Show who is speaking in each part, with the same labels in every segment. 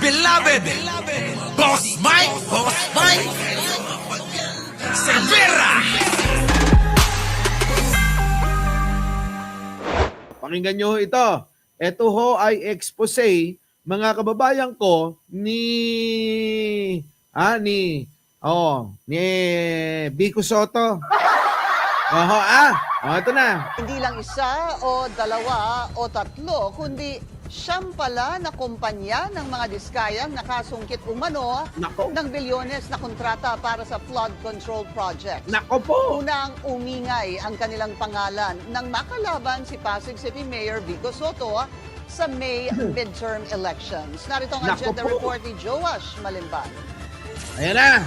Speaker 1: beloved Boss Mike Cervera.
Speaker 2: Pakinggan nyo ito. Ito ho ay expose, mga kababayan ko, ni Vico Soto. Ito na.
Speaker 3: Hindi lang isa o dalawa o tatlo, kundi siyam pala na kumpanya ng mga diskayang nakasungkit umano
Speaker 2: Nako.
Speaker 3: ng bilyones na kontrata para sa flood control project.
Speaker 2: Nako po.
Speaker 3: Unang umingay ang kanilang pangalan nang makalaban si Pasig City Mayor Vico Soto sa May midterm elections. Narito ang
Speaker 2: Nako
Speaker 3: agenda
Speaker 2: po.
Speaker 3: report ni Joash Malimban.
Speaker 2: Ayan na.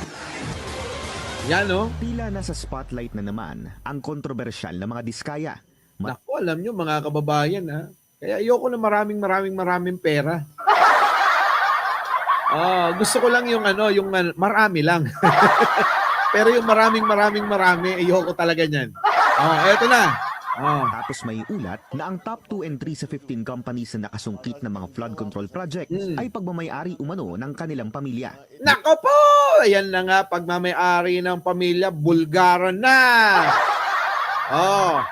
Speaker 2: Yan o.
Speaker 4: Tila nasa spotlight na naman ang kontrobersyal na mga diskaya.
Speaker 2: Nako, alam nyo mga kababayan kaya ayoko na maraming pera. Gusto ko lang yung marami lang. Pero yung marami, ayoko talaga niyan. Eto na.
Speaker 4: Tapos may ulat na ang top 2 and 3 sa 15 companies na nakasungkit ng mga flood control project ay pagmamayari umano ng kanilang pamilya.
Speaker 2: Nako po! Ayan na nga, pagmamayari ng pamilya, Bulgaran na!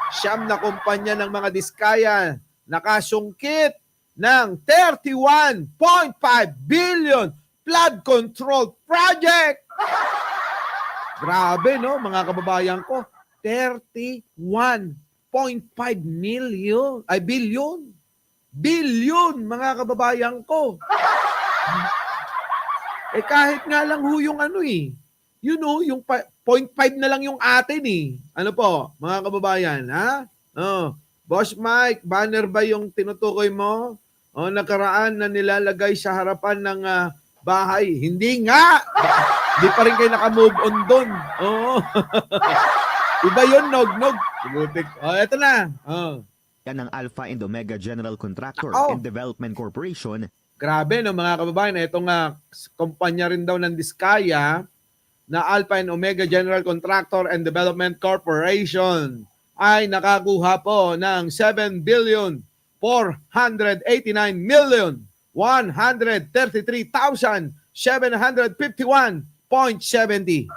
Speaker 2: Siyam na kumpanya ng mga diskaya nakasungkit ng 31.5 billion flood control project! Grabe, no, mga kababayan ko. 31.5 billion. Billion, mga kababayan ko. Kahit nga lang ho yung yung 0.5 na lang yung atin Ano po, mga kababayan, ha? Boss Mike, banner ba yung tinutukoy mo? Nakaraan na nilalagay sa harapan ng bahay. Hindi nga! Hindi pa rin kayo nakamove on doon. Iba yun, nog. Eto na.
Speaker 4: Yan ang Alpha and Omega General Contractor and Development Corporation.
Speaker 2: Grabe, no, mga kababayan. Itong kumpanya rin daw ng Diskaya na Alpha and Omega General Contractor and Development Corporation ay nakakuha po ng 7,489,133,751.70.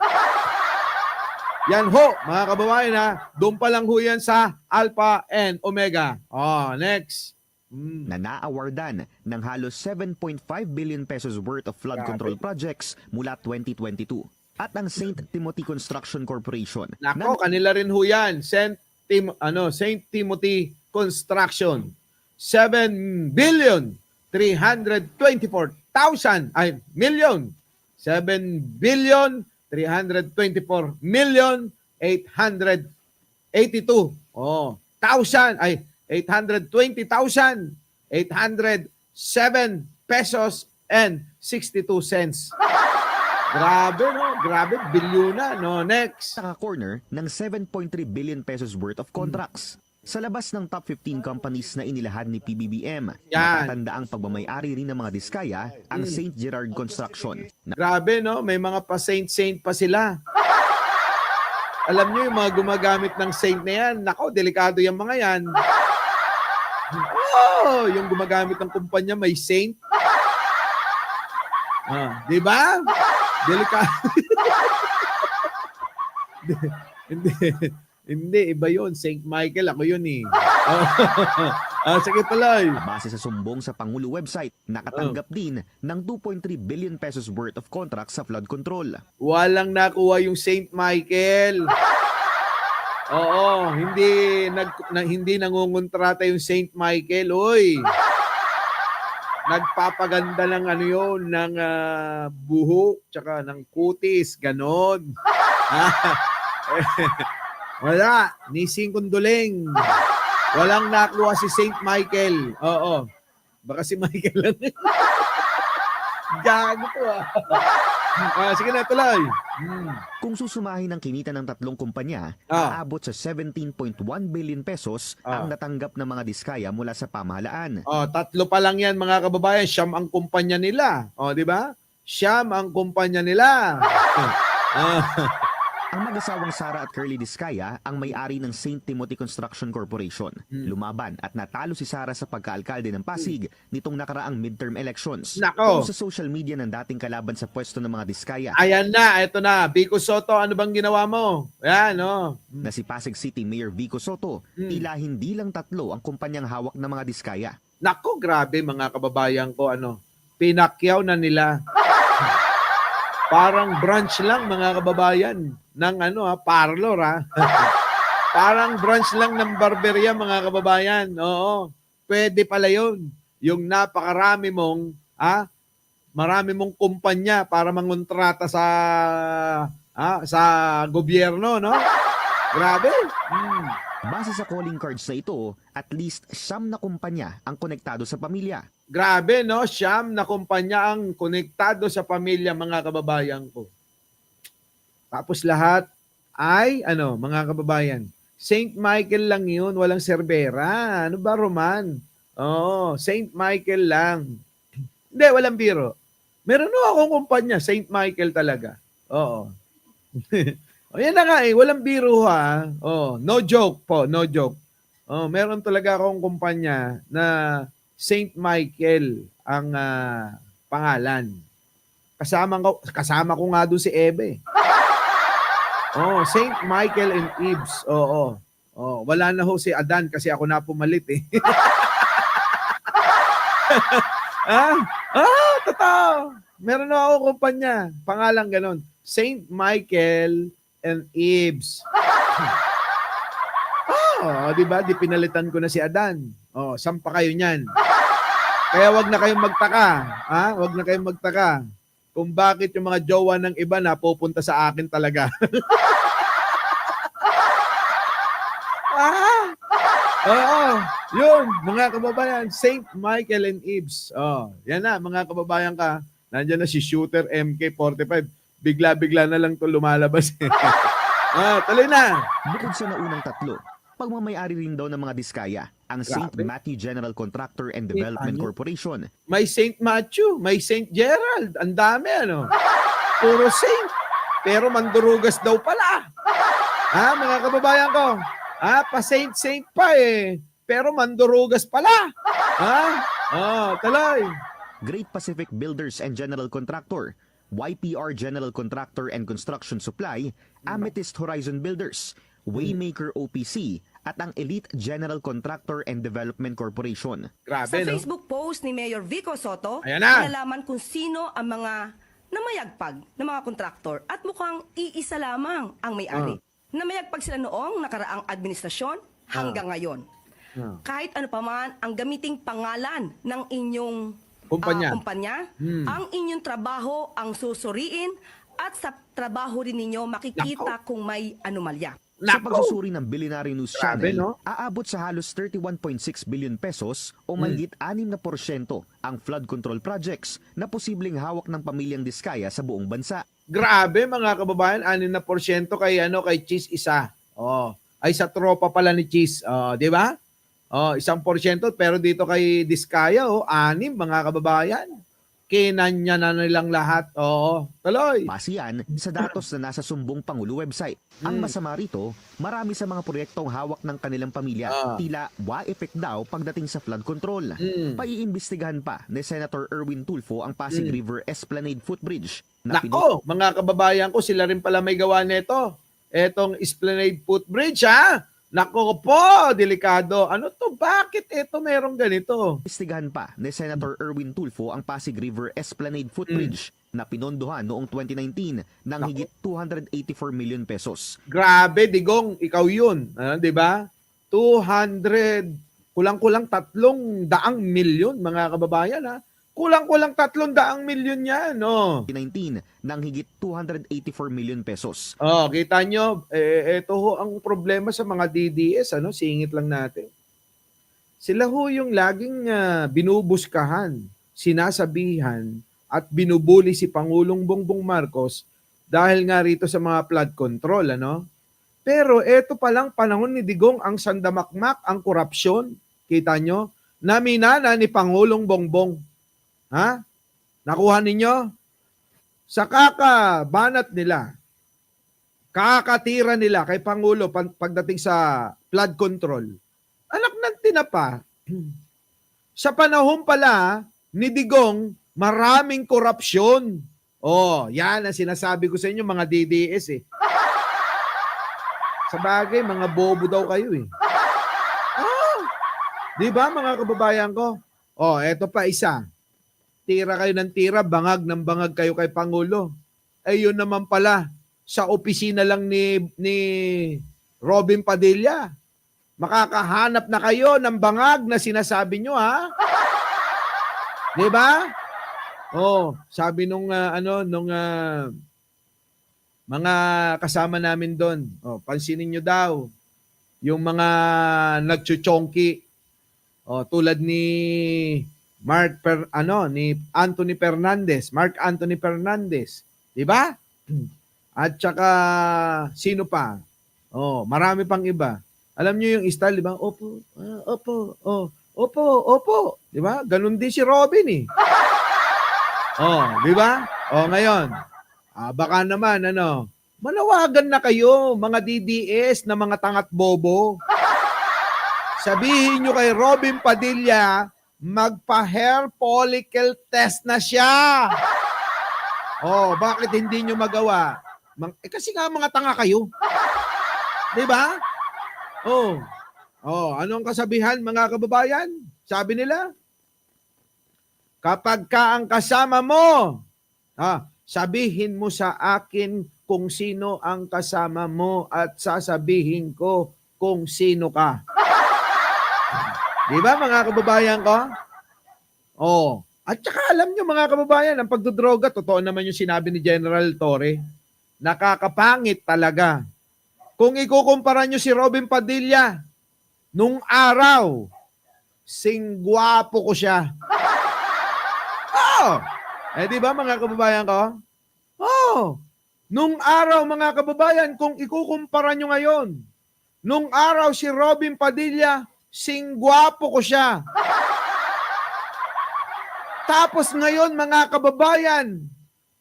Speaker 2: Yan ho, mga kababayan doon pa lang ho yan sa Alpha and Omega. Next.
Speaker 4: Na naawardan ng halos 7.5 billion pesos worth of flood control projects mula 2022. At ang St. Timothy Construction Corporation.
Speaker 2: Nako, kanila rin ho yan. St. Timothy Construction. 7 billion 324,000 million. 7 billion 324 million 882 820,807 pesos and 62 cents. Grabe, no? Grabe, bilyuna, no? Next.
Speaker 4: Naka-corner ng 7.3 billion pesos worth of contracts. Sa labas ng top 15 companies na inilahad ni PBBM, natatanda ang pagmamayari rin ng mga diskaya ang St. Gerard Construction.
Speaker 2: Grabe, no? May mga pa-saint pa sila. Alam nyo, yung mga gumagamit ng saint na yan, nako, delikado yung mga yan. Yung gumagamit ng kumpanya may saint. Di ba? Delikado. Hindi, iba yun. St. Michael, ako yun Sige tuloy.
Speaker 4: Base sa sumbong sa Pangulo website, nakatanggap din ng 2.3 billion pesos worth of contracts sa flood control.
Speaker 2: Walang nakuha yung St. Michael. Hindi nangungontrata yung St. Michael, oy. Nagpapaganda ng ng buhok, tsaka ng kutis, ganon. Wala, ni Singkunduling. Walang nakuha si St. Michael. Baka si Michael lang. Gago to sige na, tuloy.
Speaker 4: Kung susumahin ang kinita ng tatlong kumpanya, aabot sa 17.1 billion pesos ang natanggap ng mga diskaya mula sa pamahalaan.
Speaker 2: Tatlo pa lang yan, mga kababayan. Siyam ang kumpanya nila. Di ba? Siyam ang kumpanya nila.
Speaker 4: Ang mag-asawang Sara at Curly Diskaya ang may-ari ng St. Timothy Construction Corporation. Lumaban at natalo si Sara sa pagkaalkalde ng Pasig nitong nakaraang midterm elections.
Speaker 2: Nako.
Speaker 4: Kung sa social media ng dating kalaban sa pwesto ng mga Diskaya
Speaker 2: Ayan na, eto na. Vico Soto, ano bang ginawa mo? Ayan, oh.
Speaker 4: na si Pasig City Mayor Vico Soto, tila hindi lang tatlo ang kumpanyang hawak ng mga Diskaya.
Speaker 2: Nako, grabe mga kababayan ko, pinakyaw na nila. Parang branch lang mga kababayan ng parlor Parang branch lang ng barberya mga kababayan. Oo. Pwede pala 'yon. Yung napakarami mong marami mong kumpanya para mangontrata sa gobyerno, no? Grabe.
Speaker 4: Base sa calling cards na ito, at least 9 na kumpanya ang konektado sa pamilya.
Speaker 2: Grabe, no? 9 na kumpanya ang konektado sa pamilya, mga kababayan ko. Tapos lahat ay, mga kababayan, St. Michael lang yun, walang Cervera. Ano ba, Roman? Oo, St. Michael lang. Hindi, walang biro. Meron akong kumpanya, St. Michael talaga. Oo. O yan na nga walang biro no joke po, no joke. Meron talaga akong kumpanya na St. Michael ang pangalan. Kasama ko nga doon si Ebe. St. Michael and Eves. Wala na ho si Adan kasi ako na pumalit eh. Totoo. Meron na ako kumpanya. Pangalan ganon. St. Michael and Eves. Di ba? Di pinalitan ko na si Adan. Saan pa kayo niyan? Kaya wag na kayong magtaka. Wag na kayong magtaka kung bakit yung mga jowa ng iba na pupunta sa akin talaga. Yun, mga kababayan, St. Michael and Eves. Yan na, mga kababayan ka. Nandiyan na si Shooter MK45. Bigla-bigla na lang to lumalabas. Tuloy na.
Speaker 4: Bukod sa naunang tatlo, pagmamayari rin daw ng mga Diskaya ang St. Matthew General Contractor and Development Corporation.
Speaker 2: May St. Matthew, may St. Gerald. Ang dami, Puro Saint. Pero mandurugas daw pala. Mga kababayan ko. Pa-Saint pa eh. Pero mandurugas pala. Tuloy.
Speaker 4: Great Pacific Builders and General Contractor, YPR General Contractor and Construction Supply, Amethyst Horizon Builders, Waymaker OPC, at ang Elite General Contractor and Development Corporation.
Speaker 2: Grabe,
Speaker 5: Sa
Speaker 2: no?
Speaker 5: Facebook post ni Mayor Vico Soto,
Speaker 2: Ayan na.
Speaker 5: nalalaman kung sino ang mga namayagpag ng mga kontraktor at mukhang iisa lamang ang may-ari. Namayagpag sila noong nakaraang administrasyon hanggang ngayon. Kahit ano pa man ang gamiting pangalan ng inyong kumpanya, ang inyong trabaho ang susuriin at sa trabaho rin ninyo makikita kung may anomalya.
Speaker 4: Sa pagsusuri ng Billionaire News
Speaker 2: Grabe,
Speaker 4: Channel,
Speaker 2: no?
Speaker 4: aabot sa halos 31.6 billion pesos o mahigit 6% ang flood control projects na posibleng hawak ng pamilyang Diskaya sa buong bansa.
Speaker 2: Grabe, mga kababayan, 6% kay Cheese isa. Ay sa tropa pala ni Cheese, 'di ba? 1%, pero dito kay Diskaya, 6, mga kababayan. Kinanya na nilang lahat. Tuloy.
Speaker 4: Base yan sa datos na nasa Sumbong Pangulo website. Ang masama rito, marami sa mga proyektong hawak ng kanilang pamilya tila wa-effect daw pagdating sa flood control. Paiimbestigahan pa ni Senator Erwin Tulfo ang Pasig River Esplanade Footbridge.
Speaker 2: Nako, mga kababayan ko, sila rin pala may gawa nito. Etong Esplanade Footbridge, Nako po, delikado. Ano to? Bakit ito merong ganito?
Speaker 4: Istigahan pa ni Senator Erwin Tulfo ang Pasig River Esplanade Footbridge na pinondohan noong 2019 ng higit 284 million pesos.
Speaker 2: Grabe, Digong, ikaw yun. 'Di ba? 200, kulang-kulang 300 milyon, mga kababayan. Kulang-kulang 300 milyon yan.
Speaker 4: 2019 ng higit 284 million pesos.
Speaker 2: Kita nyo, ito ho ang problema sa mga DDS, singit lang natin. Sila ho yung laging binubuskahan, sinasabihan, at binubuli si Pangulong Bongbong Marcos dahil nga rito sa mga flood control, Pero ito palang panahon ni Digong ang sandamakmak, ang korupsyon, kita nyo, na minana ni Pangulong Bongbong. Nakuha ninyo? Sa kakabanat nila, kakatira nila kay Pangulo pagdating sa flood control. Anak ng tinapa. Sa panahon pala ni Digong, maraming korupsyon. Oh, yan ang sinasabi ko sa inyo, mga DDS eh. Sa bagay, mga bobo daw kayo eh. Oh, di ba mga kababayan ko? Oh, eto pa isa. Tira kayo ng tira, bangag ng bangag kayo kay Pangulo. Eh yun naman pala, sa opisina lang ni Robin Padilla. Makakahanap na kayo ng bangag na sinasabi nyo, ha? Di ba? Oh, sabi nung mga kasama namin doon. Oh, pansinin nyo daw yung mga nagchuchongki. Oh, tulad ni ni Anthony Fernandez, Mark Anthony Fernandez, 'di ba? At saka sino pa? Oh, marami pang iba. Alam niyo yung style, 'di ba? Opo, opo, 'di ba? Ganun din si Robin eh. Oh, 'di ba? Oh, ngayon. Baka naman manawagan na kayo, mga DDS na mga tangat bobo. Sabihin nyo kay Robin Padilla, magpa-hair follicle test na siya. Oh, bakit hindi nyo magawa? Kasi nga mga tanga kayo. 'Di ba? Oh, anong kasabihan mga kababayan? Sabi nila, kapag ka ang kasama mo, sabihin mo sa akin kung sino ang kasama mo at sasabihin ko kung sino ka. Di ba mga kababayan ko? Oh. At saka alam nyo mga kababayan, ang pagdodroga, totoo naman yung sinabi ni General Torre, nakakapangit talaga. Kung ikukumpara nyo si Robin Padilla, nung araw, singwapo ko siya. Oh! Di ba mga kababayan ko? Oh! Nung araw mga kababayan, kung ikukumpara nyo ngayon, nung araw si Robin Padilla, singwapo ko siya. Tapos ngayon mga kababayan,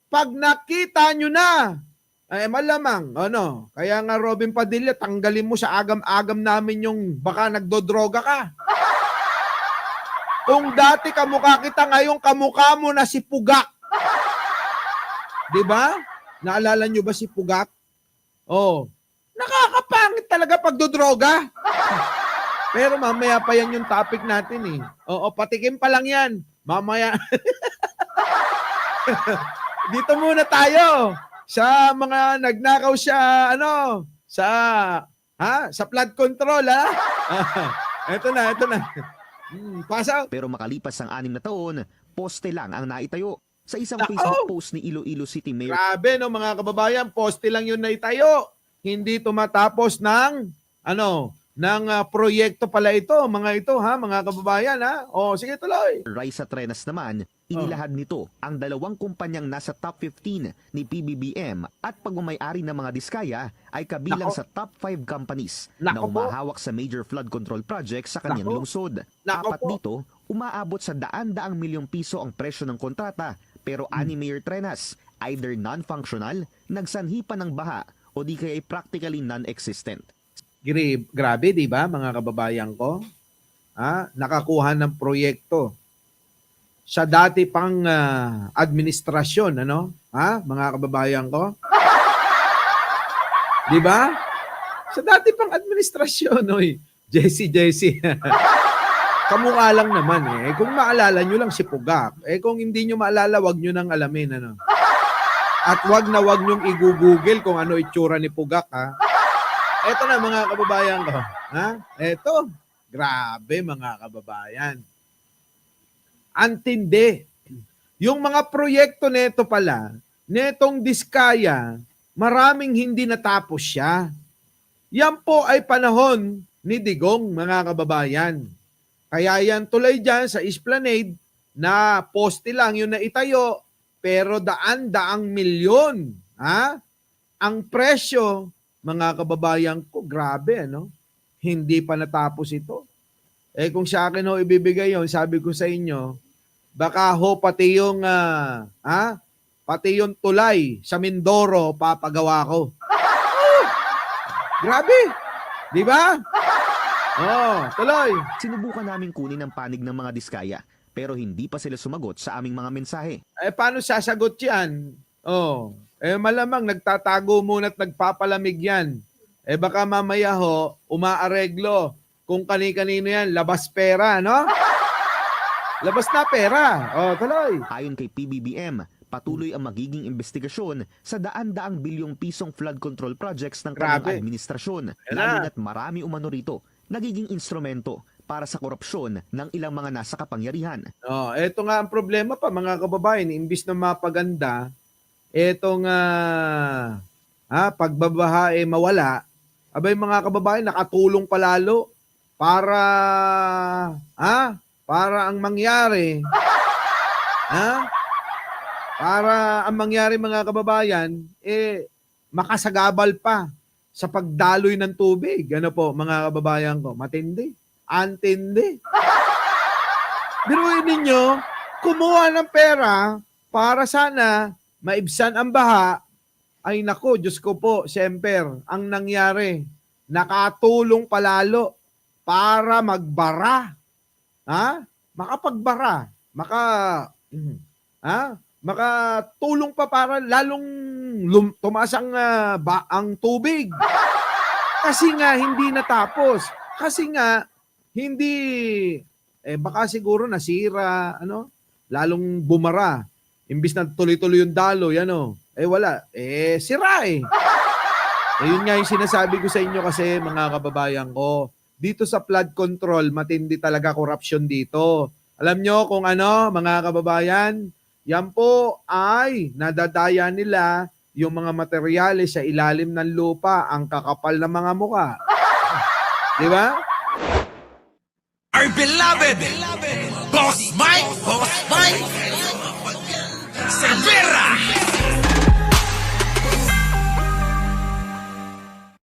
Speaker 2: pag nakita nyo na, malamang, kaya nga Robin Padilla, tanggalin mo sa agam-agam namin yung baka nagdodroga ka. Kung dati kamukha kita, ngayon kamukha mo na si Pugak. Di ba? Naalala nyo ba si Pugak? Oh, nakakapangit talaga pagdodroga. Pero mamaya pa yan yung topic natin eh. Oo, patikim pa lang yan. Mamaya. Dito muna tayo sa mga nagnakaw sa sa flood control ha. Ito na. Pasa.
Speaker 4: Pero makalipas ang 6 na taon, poste lang ang naitayo. Sa isang Facebook post ni Iloilo City Mayor.
Speaker 2: Grabe no mga kababayan, poste lang yun naitayo. Hindi tumatapos ng proyekto pala ito, mga kababayan ha. Oh, sige tuloy.
Speaker 4: Raisa Trenas naman, inilahad nito ang 2 kumpanyang nasa top 15 ni PBBM at pagmamayari ng mga diskaya ay kabilang sa top 5 companies na umahawak sa major flood control projects sa kanyang lungsod. 4 dito, umaabot sa daan-daang milyong piso ang presyo ng kontrata, pero ani Mayor Trenas, either non-functional, nagsanhi pa ng baha o di kaya practically non-existent.
Speaker 2: Grabe, di ba, mga kababayan ko? Nakakuha ng proyekto sa dati pang administrasyon, mga kababayan ko? Di ba? Sa dati pang administrasyon, Jesse. Kamukha lang naman eh. Kung maalala nyo lang si Pugak, kung hindi nyo maalala, wag nyo nang alamin, At wag nyong i-google kung ano itsura ni Pugak, Ito na mga kababayan ko. Ito. Grabe mga kababayan. Antindi. Yung mga proyekto neto pala, netong Diskaya, maraming hindi natapos siya. Yan po ay panahon ni Digong mga kababayan. Kaya yan tuloy dyan sa Esplanade na poste lang yung naitayo, pero daan-daang milyon. Ang presyo, mga kababayan ko, grabe, Hindi pa natapos ito. Kung sa akin ibibigay yon, sabi ko sa inyo, baka pati yung, pati yung tulay sa Mindoro, papagawa ko. Grabe. Di ba? Tuloy.
Speaker 4: Sinubukan naming kunin ang panig ng mga diskaya pero hindi pa sila sumagot sa aming mga mensahe.
Speaker 2: Paano sasagot yan? Malamang nagtatago muna at nagpapalamig yan. Baka mamaya umaareglo kung kani-kanino yan, labas pera, no? Labas na pera. Tuloy.
Speaker 4: Ayon kay PBBM, patuloy ang magiging investigasyon sa daan-daang bilyong pisong flood control projects ng kanyang
Speaker 2: Grabe.
Speaker 4: administrasyon.
Speaker 2: Yan
Speaker 4: Lalo
Speaker 2: na.
Speaker 4: na't marami umano rito nagiging instrumento para sa korupsyon ng ilang mga nasa kapangyarihan.
Speaker 2: Ito nga ang problema pa, mga kababayan. Imbis na mapaganda, etong pagbabaha mawala, abay mga kababayan, nakatulong palalo para ang mangyari. Para ang mangyari mga kababayan, makasagabal pa sa pagdaloy ng tubig. Ano po, mga kababayan ko? Matindi. Antindi. Biruin ninyo, kumuha ng pera para sana maibsan ang baha. Ay nako, Diyos ko po, siyempre, ang nangyari, nakatulong palalo para magbara. Makapagbara. Makatulong pa para lalong tumaas ang tubig. Kasi nga hindi natapos. Kasi nga hindi baka siguro nasira, lalong bumara. Imbis na tuloy-tuloy yung daloy, wala. Sira yun nga yung sinasabi ko sa inyo kasi mga kababayan ko. Dito sa flood control, matindi talaga korupsyon dito. Alam nyo kung mga kababayan, yan po ay nadadaya nila yung mga materyales sa ilalim ng lupa, ang kakapal ng mga muka. Di ba?
Speaker 1: Our beloved Boss Mike! Boss Mike!